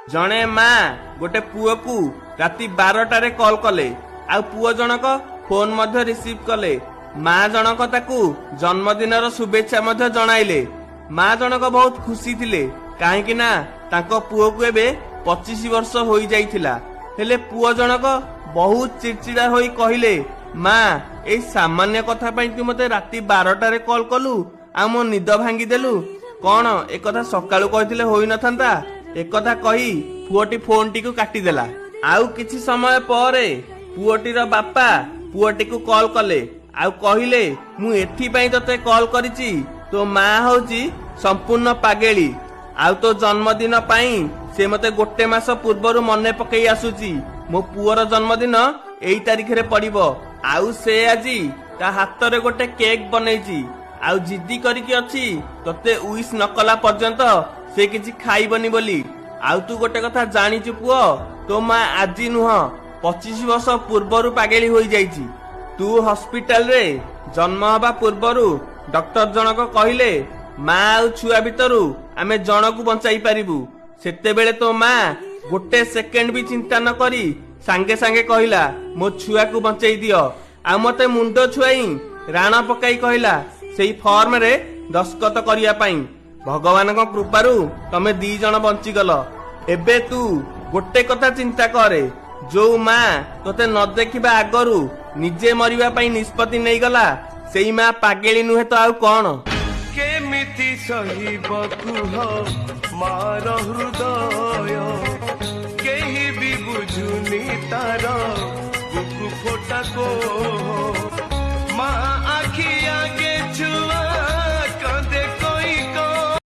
जणे माँ गोटे पुओ को राति 12टारे कॉल कले आ पुओ जनक फोन मध्य रिसीव कले। माँ जनक ताकू जन्मदिनर शुभेच्छा मध्य जणाइले। माँ जनक बहुत खुशी थिले काहेकि ना तांको पुओ को एबे 25 वर्ष होई जाइथिला। हेले पुओ जनक बहुत चिड़चिड़ा होई कहिले, माँ ए सामान्य कथा पई तू मते राति 12टारे कॉल कलु आ मो निद भांगी देलु। कौन एक कथा सकाळु कहिथिले होई नथांता। एक कथा कही पुओटी फोन टी को काटी देला। आउ किछि समय परे पुओटीर बापा पुओटी को कॉल कले आउ कहिले मु एथि पई तते कॉल करिछि, तो माँ होची संपूर्ण पागेली। आउ तो जन्मदिन पई से मते गोटे मास पूर्वरु मने पकई आसुची मो पुओर जन्मदिन एई तारिख रे पड़िबो। आउ से आजी ता हातरे गोटे केक बनेइची आउ जिद्दी करिकि अछि तते उइस नकला पर्यंत से किछि खाइबनी बोली। आउ तू गोटे कथा जानिचु पुओ, तो माँ आजी नुह 25 वर्ष पूर्वरु पागेली होई जाइची। तू हॉस्पिटल रे जन्म हबा पूर्वरु डॉक्टर जनक कहिले माँ आउ छुआ भितरु आमे जनकु बंचाई पारिबु। सेते बेले तो माँ गोटे सेकेंड भी चिंता न करी सांगे सांगे कहिला मो छुआ को बंचाई दियो। आ मते मुंडो छुआई राणा पकाई कहिला सेई फॉर्म रे दस्खत करिया पाई। भगवान को कृपारु तमे 2 जण बंची गल। एबे तू गोटे कथा चिंता करे, जो माँ तोते न देखिबा आगरु निजे मरिबा पाई निष्पत्ति नै गला सेई माँ पागेली नुहे तो आउ कोन। केमिति सहिब कुह मार हृदय केही भी बुझुनी तार बुकु फोटा को